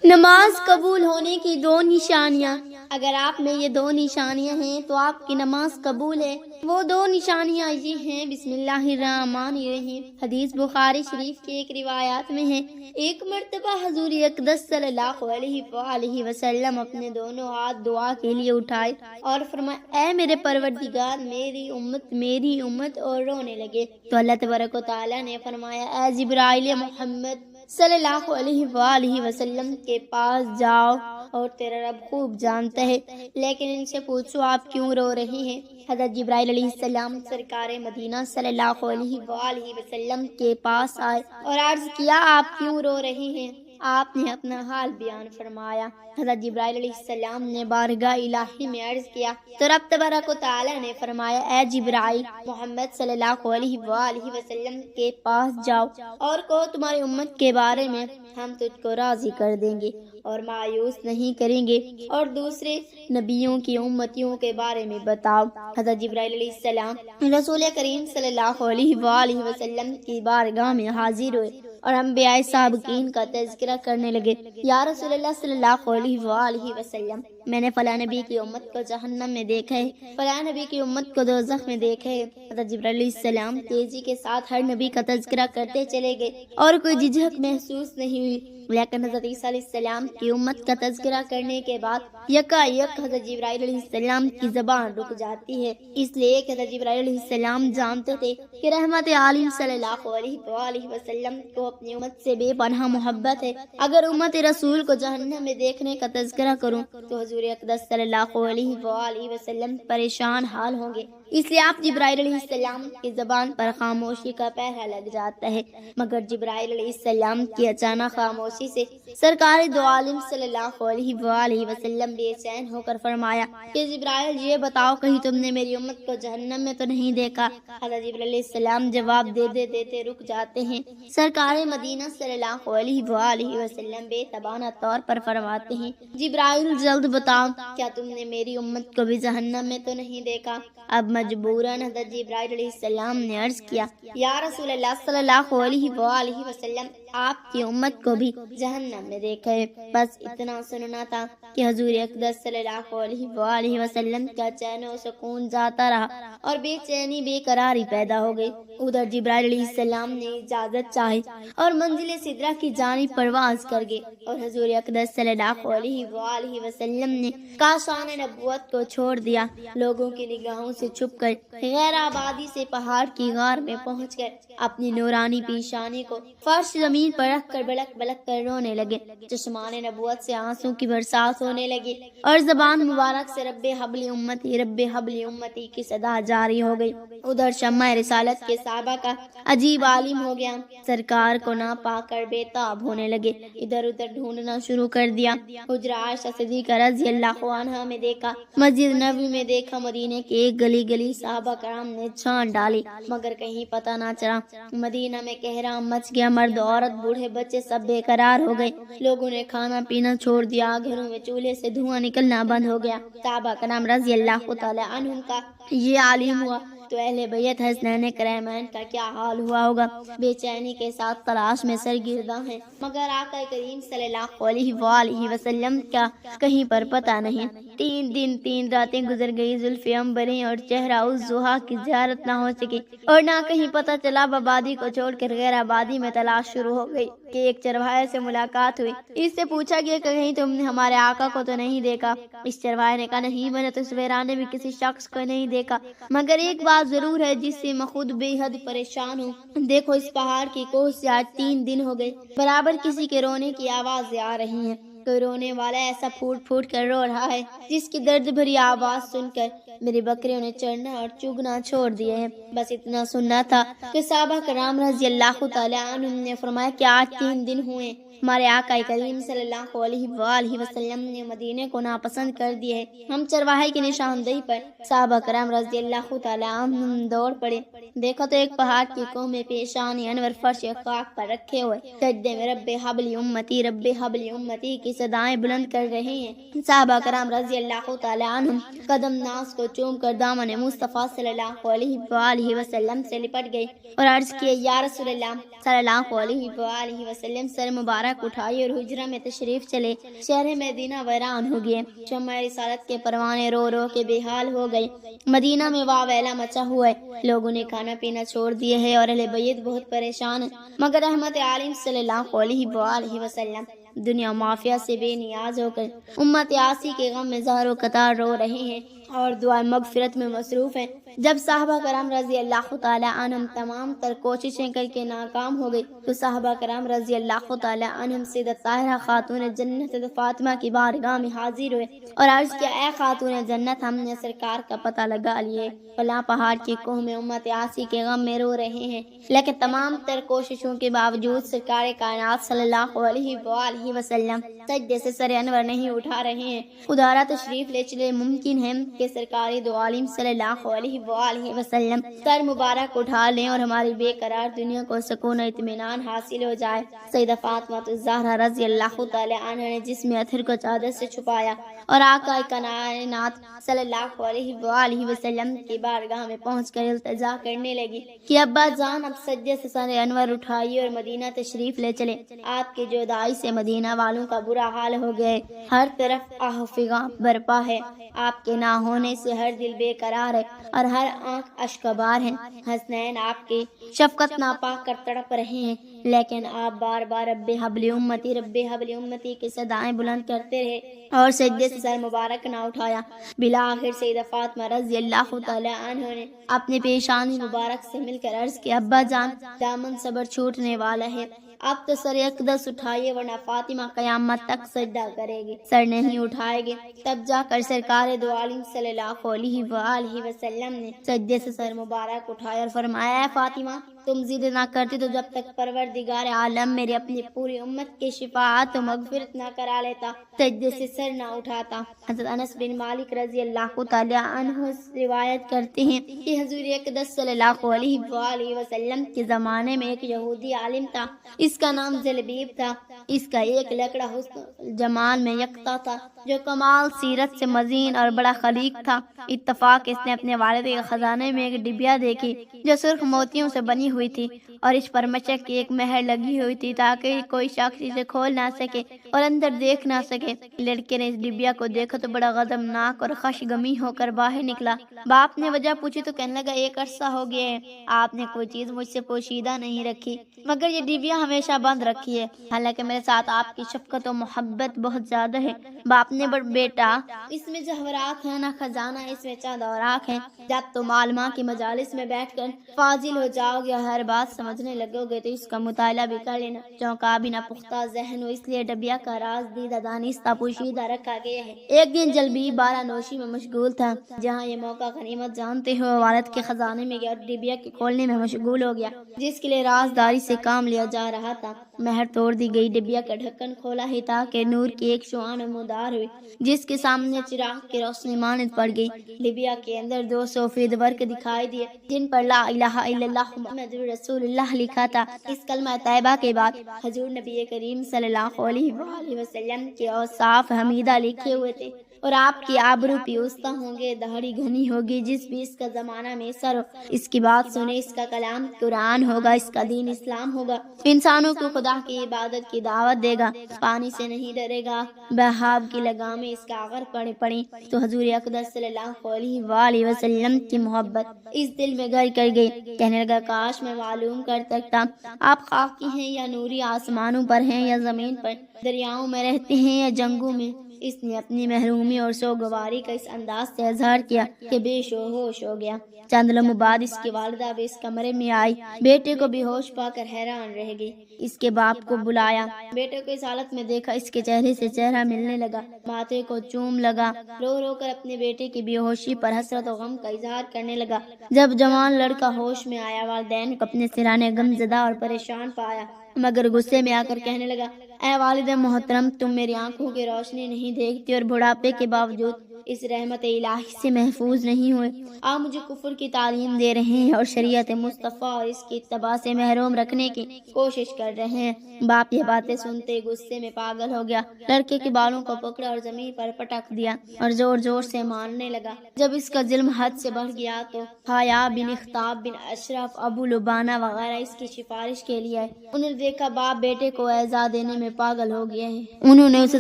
نماز قبول ہونے کی دو نشانیاں۔ اگر آپ میں یہ دو نشانیاں ہیں تو آپ کی نماز قبول ہے۔ وہ دو نشانیاں یہ ہیں، بسم اللہ الرحمن الرحیم۔ حدیث بخاری شریف کے ایک روایات میں ہے، ایک مرتبہ حضور اقدس صلی اللہ علیہ وآلہ وسلم اپنے دونوں ہاتھ دعا کے لیے اٹھائے اور فرمایا، اے میرے پروردگار، میری امت، اور رونے لگے تو اللہ تبارک و تعالیٰ نے فرمایا، اے جبرائیل محمد صلی اللہ علیہ وآلہ وسلم کے پاس جاؤ، اور تیرا رب خوب جانتا ہے، لیکن ان سے پوچھو آپ کیوں رو رہے ہیں۔ حضرت جبرائیل علیہ السلام سرکار مدینہ صلی اللہ علیہ وآلہ وسلم کے پاس آئے اور عرض کیا، آپ کیوں رو رہے ہیں؟ آپ نے اپنا حال بیان فرمایا۔ حضرت جبرائیل علیہ السلام نے بارگاہ الہی میں عرض کیا تو رب تبارک و تعالیٰ نے فرمایا، اے جبرائیل، محمد صلی اللہ علیہ وآلہ وسلم کے پاس جاؤ اور کہو، تمہاری امت کے بارے میں ہم تجھ کو راضی کر دیں گے اور مایوس نہیں کریں گے، اور دوسرے نبیوں کی امتیوں کے بارے میں بتاؤ۔ حضرت جبرائیل علیہ السلام رسول کریم صلی اللہ علیہ وآلہ وسلم کی بارگاہ میں حاضر ہوئے اور انبیاء سابقین کا تذکرہ کرنے لگے۔ یا رسول اللہ صلی اللہ علیہ وآلہ وسلم، میں نے فلاں نبی کی امت کو جہنم میں دیکھا ہے، فلاں نبی کی امت کو دوزخ میں دیکھا ہے۔ حضرت جبرائیل علیہ السلام تیزی کے ساتھ ہر نبی کا تذکرہ کرتے چلے گئے اور کوئی جھجک محسوس نہیں ہوئی، لیکن حضرت عیسیٰ علیہ السلام کی امت کا تذکرہ کرنے کے بعد یکایک حضرت جبرائیل علیہ السلام کی زبان رک جاتی ہے، اس لیے کہ حضرت جبرائیل علیہ السلام جانتے تھے کہ رحمت عالم صلی اللہ علیہ وآلہ وسلم کو اپنی امت سے بے پناہ محبت ہے۔ اگر امت رسول کو جہنم میں دیکھنے کا تذکرہ کروں تو حضور اقدس صلی اللہ علیہ وآلہ وسلم پریشان حال ہوں گے، اس لیے آپ جبرائیل علیہ السلام کی زبان پر خاموشی کا پہرا لگ جاتا ہے۔ مگر جبرائیل علیہ السلام کی اچانک خاموشی سے سرکار دو عالم صلی اللہ علیہ وآلہ وسلم بے چین ہو کر فرمایا کہ جبرائیل، یہ بتاؤ، کہیں تم نے میری امت کو جہنم میں تو نہیں دیکھا؟ حضرت جبرائیل علیہ السلام جواب دیتے رک جاتے ہیں۔ سرکار مدینہ صلی اللہ علیہ وآلہ وسلم بے تبانہ طور پر فرماتے ہیں، جبرائیل جلد بتاؤ، کیا تم نے میری امت کو بھی جہنم میں تو نہیں دیکھا؟ اب مجبوراً حضرت جبرائیل علیہ السلام نے عرض کیا، یا رسول اللہ صلی اللہ علیہ وآلہ وسلم، آپ کی امت کو بھی جہنم میں دیکھا ہے۔ بس اتنا سننا تھا کہ حضور اقدس صلی اللہ علیہ وآلہ وسلم کا چین و سکون جاتا رہا اور بے چینی بے قراری پیدا ہو گئی۔ ادھر جبرائیل علیہ السلام نے اجازت چاہی اور منزل سدرہ کی جانب پرواز کر گئے، اور حضور اقدس صلی اللہ علیہ وآلہ وسلم نے کاشان نبوت کو چھوڑ دیا۔ لوگوں کی نگاہوں سے چھپ کر غیر آبادی سے پہاڑ کی غار میں پہنچ کر اپنی نورانی پیشانی کو فرش زمین پر رکھ کر بلک بلک کر رونے لگے۔ چشمان نبوت سے آنسوں کی برسات ہونے لگی اور زبان مبارک سے رب حبل امتی، رب حبل امتی کی صدا جاری ہو گئی۔ ادھر شمع رسالت کے صحابہ کا عجیب عالم ہو گیا، سرکار کو نہ پا کر بے تاب ہونے لگے، ادھر ادھر ڈھونڈنا شروع کر دیا۔ حجرہ عائشہ صدیقہ رضی اللہ عنہا میں دیکھا، مسجد نبوی میں دیکھا، مدینے کے ایک گلی گلی صحابہ کرام نے چھان ڈالی، مگر کہیں پتہ نہ چلا۔ مدینہ میں قہرام مچ گیا، مرد عورت بوڑھے بچے سب بے قرار ہو گئے، لوگوں نے کھانا پینا چھوڑ دیا، گھروں میں چولہے سے دھواں نکلنا بند ہو گیا۔ صحابہ کرام رضی اللہ تعالی عنہم کا یہ عالم ہوا تو اہل بیت حسنین کرامین کا کیا حال ہوا ہوگا؟ بے چینی کے ساتھ تلاش میں سرگرداں ہیں، مگر آقا کریم صلی اللہ علیہ وآلہ وسلم کا کہیں پر پتہ نہیں۔ 3 دن 3 راتیں گزر گئی، زلف عنبریں اور چہرہ الضحیٰ کی زیارت نہ ہو سکی، اور نہ کہیں پتہ چلا۔ آبادی کو چھوڑ کر غیر آبادی میں تلاش شروع ہو گئی کہ ایک چرواہے سے ملاقات ہوئی۔ اس سے پوچھا گیا کہ کہیں تم نے ہمارے آقا کو تو نہیں دیکھا؟ اس چرواہے نے کہا، نہیں، میں نے تو اس ویرانے میں کسی شخص کو نہیں دیکھا، مگر ایک بات ضرور ہے جس سے میں خود بے حد پریشان ہوں۔ دیکھو، اس پہاڑ کی کوہ سے آج 3 دن ہو گئے، برابر کسی کے رونے کی آوازیں آ رہی ہیں۔ کوئی رونے والا ایسا پھوٹ پھوٹ کر رو رہا ہے جس کی درد بھری آواز سن کر میری بکریوں نے چڑھنا اور چگنا چھوڑ دیے ہیں۔ بس اتنا سننا تھا کہ صحابہ کرام رضی اللہ تعالی عنہم نے فرمایا کہ آج 3 دن ہوئے ہمارے آقا کریم صلی اللہ علیہ وآلہ وسلم نے مدینے کو ناپسند کر دیا ہے۔ ہم چرواہے کی نشاندہی پر صحابہ کرام رضی اللہ تعالی عنہم دوڑ پڑے، دیکھا تو ایک پہاڑ کی کوہ میں پیشانی انور فرش خاک پر رکھے ہوئے سجدے میں رب حبل امتی، رب حبل امتی کی صدائیں بلند کر رہے ہیں۔ صحابہ کرام رضی اللہ تعالی عنہم قدم ناز کو کو چوم کر دامن مصطفیٰ صلی اللہ علیہ وآلہ وسلم سے لپٹ گئی اور عرض کیا یا رسول اللہ صلی اللہ علیہ وآلہ وسلم، سر مبارک اٹھائی اور حجرہ میں تشریف چلے۔ شہر مدینہ ویران ہو گئے، شمع رسالت کے پروانے رو رو کے بے حال ہو گئے۔ مدینہ میں واویلا مچا ہوا ہے، لوگوں نے کھانا پینا چھوڑ دیے ہے اور اہل بیت بہت پریشان ہیں، مگر رحمت عالم صلی اللہ علیہ وآلہ وسلم دنیا مافیا سے بے نیاز ہو کر امت آسی کے غم میں زہر و قطار رو رہے ہیں اور دعا مغفرت میں مصروف ہیں۔ جب صحابہ کرام رضی اللہ تعالی عنہم تمام تر کوششیں کر کے ناکام ہو گئی تو صحابہ کرام رضی اللہ تعالی عنہم سیدہ طاہرہ خاتون جنت فاطمہ کی بارگاہ میں حاضر ہوئے اور عرض کیا، اے خاتون جنت، ہم نے سرکار کا پتہ لگا لیے، فلاں پہاڑ کے کوہ میں امت آسی کے غم میں رو رہے ہیں، لیکن تمام تر کوششوں کے باوجود سرکار کائنات صلی اللہ علیہ وآلہ وسلم سجدے سے سر انور نہیں اٹھا رہے ہیں۔ ادارہ تشریف لے چلے، ممکن ہے کہ سرکاری دو عالم صلی اللہ علیہ وآلہ وسلم سر مبارک اٹھا لیں اور ہماری بے قرار دنیا کو سکون و اطمینان حاصل ہو جائے۔ سیدہ فاطمہ الزہرا رضی اللہ تعالی عنہ نے جسم اطہر کو چادر سے چھپایا اور آقا کائنات صلی اللہ علیہ وآلہ وسلم کی بارگاہ میں پہنچ کر التجا کرنے لگی کہ ابا جان، اب سجدے سے سر انور اٹھائیے اور مدینہ تشریف لے چلے۔ آپ کی جدائی سے مدینہ والوں کا برا حال ہو گئے، ہر طرف آہ فغاں برپا ہے، آپ کے نہ ہونے سے ہر دل بے قرار ہے اور ہر آنکھ اشکبار ہے۔ حسنین آپ کی شفقت ناپاک کر تڑپ رہے ہیں، لیکن آپ بار بار رب حبل امتی رب حبل امتی کی صدائیں بلند کرتے رہے اور سجدے سے سر مبارک نہ اٹھایا۔ بالآخر سیدہ فاطمہ رضی اللہ تعالی عنہ نے اپنے پیشانی مبارک سے مل کر عرض کیا، ابا جان، دامن صبر چھوٹنے والا ہے، اب تو سر اقدس اٹھائیے ورنہ فاطمہ قیامت تک سجدہ کرے گی، سر نہیں اٹھائے گی۔ تب جا کر سرکار دو عالم صلی اللہ علیہ وآلہ وسلم نے سجدے سے سر مبارک اٹھایا اور فرمایا، اے فاطمہ، تم ضد نہ کرتی تو جب تک پروردگار عالم میری اپنی پوری امت کی شفاعت و مغفرت نہ کرا لیتا، سجدے سے سر نہ اٹھاتا۔ حضرت انس بن مالک رضی اللہ تعالی عنہ روایت کرتے ہیں کہ حضور اقدس صلی اللہ علیہ وآلہ وسلم کے زمانے میں ایک یہودی عالم تھا، اس کا نام جلبیب تھا۔ اس کا ایک لڑکا حسن جمال میں یکتا تھا، جو کمال سیرت سے مزین اور بڑا خلیق تھا۔ اتفاق اس نے اپنے والد کے خزانے میں ایک ڈبیا دیکھی جو سرخ موتیوں سے بنی ہوئی تھی اور اس پر مچک کی ایک مہر لگی ہوئی تھی تاکہ کوئی شخص اسے کھول نہ سکے اور اندر دیکھ نہ سکے۔ لڑکے نے اس ڈبیا کو دیکھا تو بڑا غضبناک اور خشگمی ہو کر باہر نکلا۔ باپ نے وجہ پوچھی تو کہنے لگا، ایک عرصہ ہو گیا ہے آپ نے کوئی چیز مجھ سے پوشیدہ نہیں رکھی، مگر یہ ڈبیا ہمیشہ بند رکھی ہے، حالانکہ میرے ساتھ آپ کی شفقت و محبت بہت زیادہ ہے۔ باپ نے بیٹا، اس میں جواہرات ہیں نہ خزانہ، اس میں چند اوراق ہیں، جب تم عالماء کی مجالس میں بیٹھ کر فاضل ہو جاؤ گے، ہر بات سمجھنے لگو گے تو اس کا مطالعہ بھی کر لینا۔ چونکا بھی نہ پختہ ذہن ہو، اس لیے ڈبیا کا راز دیدہ دانستہ پوشیدہ رکھا گیا ہے۔ ایک دن جلبیب بارہ نوشی میں مشغول تھا، جہاں یہ موقع غنیمت جانتے ہوئے والد کے خزانے میں گیا اور ڈبیا کے کھولنے میں مشغول ہو گیا، جس کے لیے رازداری سے کام لیا جا رہا تھا۔ مہر توڑ دی گئی، ڈبیا کا ڈھکن کھولا ہی تاکہ نور کی ایک شعاع نمودار ہوئی جس کے سامنے چراغ کی روشنی مانند پڑ گئی۔ ڈبیا کے اندر 200 فید ورق دکھائی دیے جن پر لا الہ الا اللہ محمد رسول اللہ لکھا تھا۔ اس کلمہ طیبہ کے بعد حضور نبی کریم صلی اللہ علیہ وآلہ وسلم کے اوصاف حمیدہ لکھے ہوئے تھے اور آپ کی آبرو پیوستہ ہوں گے، داڑھی گھنی ہوگی، جس بھی اس کا زمانہ میں سر ہو اس کی بات سنے، اس کا کلام قرآن ہوگا، اس کا دین اسلام ہوگا، انسانوں کو خدا کی عبادت کی دعوت دے گا، پانی سے نہیں ڈرے گا، بہاب کی لگامیں اس کا اگر پڑیں تو حضور اقدس صلی اللہ علیہ وآلہ وسلم کی محبت اس دل میں گھر کر گئی۔ کہنے لگا، کاش میں معلوم کر سکتا آپ خاکی ہیں یا نوری، آسمانوں پر ہیں یا زمین پر، دریاؤں میں رہتے ہیں یا جنگوں میں۔ اس نے اپنی محرومی اور سوگواری کا اس انداز سے اظہار کیا کہ بے ہوش ہو گیا۔ چند لمحوں بعد اس کی والدہ بھی اس کمرے میں آئی، بیٹے کو بے ہوش پا کر حیران رہ گئی۔ اس کے باپ کو بلایا، بیٹے کو اس حالت میں دیکھا، اس کے چہرے سے چہرہ ملنے لگا، ماتھے کو چوم لگا، رو رو کر اپنے بیٹے کی بے ہوشی پر حسرت و غم کا اظہار کرنے لگا۔ جب جوان لڑکا ہوش میں آیا، والدین کو اپنے سرانے غم زدہ اور پریشان پایا، مگر غصے میں آ کر کہنے لگا، اے والد محترم، تم میری آنکھوں کی روشنی نہیں دیکھتی اور بڑھاپے کے باوجود اس رحمت الہی سے محفوظ نہیں ہوئے۔ آپ مجھے کفر کی تعلیم دے رہے ہیں اور شریعت مصطفیٰ اور اس کی اتباع سے محروم رکھنے کی کوشش کر رہے ہیں۔ باپ یہ باتیں سنتے غصے میں پاگل ہو گیا، لڑکے کے بالوں کو پکڑا اور زمین پر پٹک دیا اور زور زور سے مارنے لگا۔ جب اس کا ظلم حد سے بڑھ گیا تو حیا بن اخطاب بن اشرف، ابو لبانہ وغیرہ اس کی سفارش کے لیے آئے۔ انہوں نے دیکھا باپ بیٹے کو ایذا دینے میں پاگل ہو گئے ہیں۔ انہوں نے اسے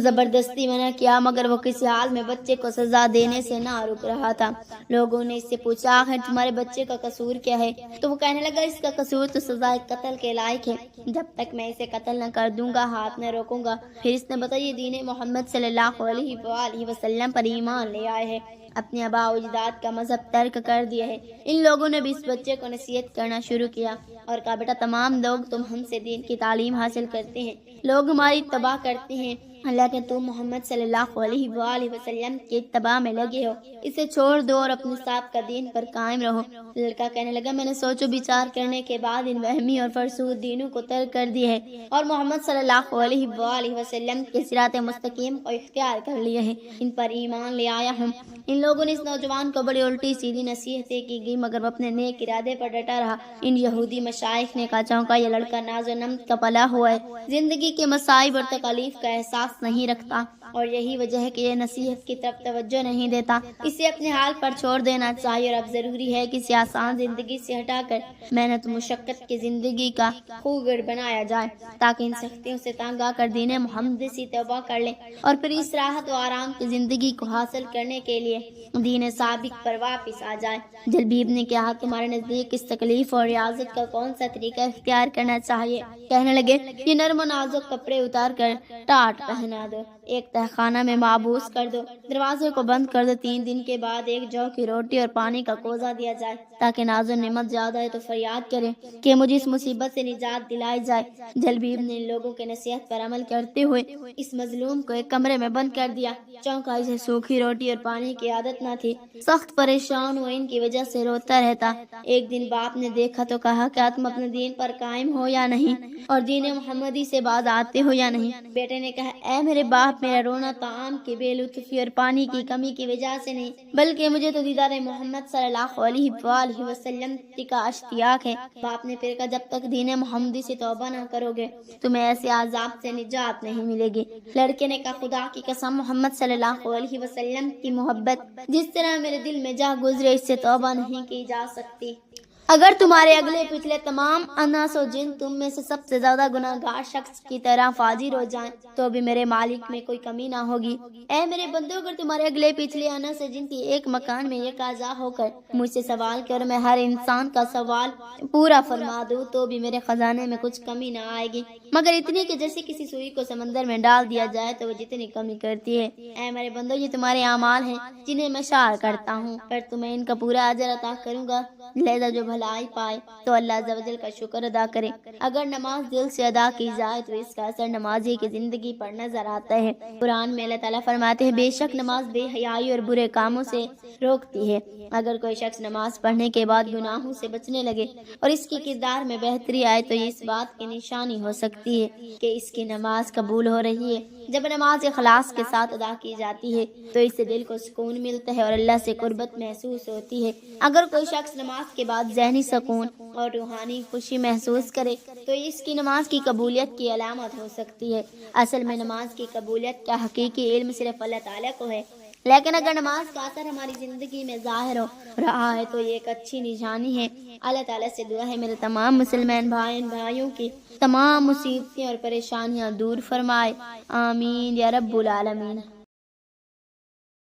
زبردستی منع کیا، مگر وہ کسی حال میں بچے کو سزا دینے سے نہ رک رہا تھا۔ لوگوں نے اس سے پوچھا آخر تمہارے بچے کا قصور کیا ہے؟ تو وہ کہنے لگا اس کا قصور تو سزائے قتل کے لائق ہے، جب تک میں اسے قتل نہ کر دوں گا ہاتھ نہ روکوں گا۔ پھر اس نے بتایا یہ دین محمد صلی اللہ علیہ وآلہ وسلم پر ایمان لے آئے ہیں، اپنے آباء و اجداد کا مذہب ترک کر دیا ہے۔ ان لوگوں نے بھی اس بچے کو نصیحت کرنا شروع کیا اور کہا بیٹا تمام لوگ تم ہم سے دین کی تعلیم حاصل کرتے ہیں، لوگ ہماری اتباع کرتے ہیں، لیکن تم محمد صلی اللہ علیہ وآلہ وسلم کی اتباع میں لگے ہو، اسے چھوڑ دو اور اپنے ساتھ کا دین پر قائم رہو۔ لڑکا کہنے لگا میں نے سوچ و بچار کرنے کے بعد ان وہمی اور فرسود دینوں کو ترک کر دیا ہے اور محمد صلی اللہ علیہ وآلہ وسلم کے صراط مستقیم کو اختیار کر لیا ہے، ان پر ایمان لے آیا ہوں۔ ان لوگوں نے اس نوجوان کو بڑی الٹی سیدھی نصیحتیں کی گئی، مگر وہ اپنے نیک ارادے پر ڈٹا رہا۔ ان یہودی مشائخ نے کہا چونکا یہ لڑکا ناز و نمت کا پلا ہوا ہے، زندگی کے مصائب اور تکالیف کا احساس نہیں رکھتا اور یہی وجہ ہے کہ یہ نصیحت کی طرف توجہ نہیں دیتا، اسے اپنے حال پر چھوڑ دینا چاہیے اور اب ضروری ہے کہ اسے آسان زندگی سے ہٹا کر محنت و مشقت کی زندگی کا خوگر بنایا جائے تاکہ ان سختیوں سے تنگ آ کر دین محمد سے توبہ کر لے اور پھر اس راحت و آرام کی زندگی کو حاصل کرنے کے لیے دین سابق پر واپس آ جائے۔ جلبیب نے کہا تمہارے نزدیک اس تکلیف اور ریاضت کا کون سا طریقہ اختیار کرنا چاہیے؟ کہنے لگے یہ نرم و نازک کپڑے اتار کر ٹاٹ پہنا دو، ایک تہخانہ میں محبوس کر دو، دروازے کو بند کر دو، 3 دن کے بعد ایک جو کی روٹی اور پانی کا کوزہ دیا جائے تاکہ ناز و نعمت زیادہ ہے تو فریاد کرے کہ مجھے اس مصیبت سے نجات دلائی جائے۔ جلبیب نے ان لوگوں کے نصیحت پر عمل کرتے ہوئے اس مظلوم کو ایک کمرے میں بند کر دیا۔ چونکہ اسے سوکھی روٹی اور پانی کی عادت نہ تھی، سخت پریشان ہوا، ان کی وجہ سے روتا رہتا۔ ایک دن باپ نے دیکھا تو کہا کیا تم اپنے دین پر قائم ہو یا نہیں اور دین محمدی سے باز آتے ہو یا نہیں؟ بیٹے نے کہا اے میرے باپ میرا رونا طعام کی بے لطفی اور پانی کی کمی کی وجہ سے نہیں بلکہ مجھے تو دیدار محمد صلی اللہ علیہ وآلہ وسلم کا اشتیاق ہے۔ باپ نے پھر کہا جب تک دین محمدی سے توبہ نہ کرو گے تمہیں ایسے عذاب سے نجات نہیں ملے گی۔ لڑکے نے کہا خدا کی قسم محمد صلی اللہ علیہ وسلم کی محبت جس طرح میرے دل میں جا گزرے اس سے توبہ نہیں کی جا سکتی۔ اگر تمہارے اگلے پچھلے تمام اناس و جن تم میں سے سب سے زیادہ گناہگار شخص کی طرح فاجر ہو جائیں تو بھی میرے مالک میں کوئی کمی نہ ہوگی۔ اے میرے بندو اگر تمہارے اگلے پچھلے اناس و جن کی ایک مکان میں یکجا ہو کر مجھ سے سوال کر میں ہر انسان کا سوال پورا فرما دوں تو بھی میرے خزانے میں کچھ کمی نہ آئے گی، مگر اتنی کہ جیسے کسی سوئی کو سمندر میں ڈال دیا جائے تو وہ جتنی کمی کرتی ہے۔ اے میرے بندو یہ تمہارے اعمال ہیں جنہیں میں شار کرتا ہوں، پر تمہیں ان کا پورا اجر عطا کروں گا، لہذا جو بھلائی پائے تو اللہ عز و جل کا شکر ادا کرے۔ اگر نماز دل سے ادا کی جائے تو اس کا اثر نمازی کی زندگی پر نظر آتا ہے۔ قرآن میں اللہ تعالیٰ فرماتے ہیں بے شک نماز بے حیائی اور برے کاموں سے روکتی ہے۔ اگر کوئی شخص نماز پڑھنے کے بعد گناہوں سے بچنے لگے اور اس کی کردار میں بہتری آئے تو یہ اس بات کی نشانی ہو سکتی ہے کہ اس کی نماز قبول ہو رہی ہے۔ جب نماز اخلاص کے ساتھ ادا کی جاتی ہے تو اس سے دل کو سکون ملتا ہے اور اللہ سے قربت محسوس ہوتی ہے۔ اگر کوئی شخص نماز کے بعد ذہنی سکون اور روحانی خوشی محسوس کرے تو اس کی نماز کی قبولیت کی علامت ہو سکتی ہے۔ اصل میں نماز کی قبولیت کا حقیقی علم صرف اللہ تعالیٰ کو ہے، لیکن اگر نماز کا اثر ہماری زندگی میں ظاہر ہو رہا ہے تو یہ ایک اچھی نشانی ہے۔ اللہ تعالیٰ سے دعا ہے میرے تمام مسلمان بھائیوں کی تمام مصیبتیں اور پریشانیاں دور فرمائے، آمین یا رب العالمین۔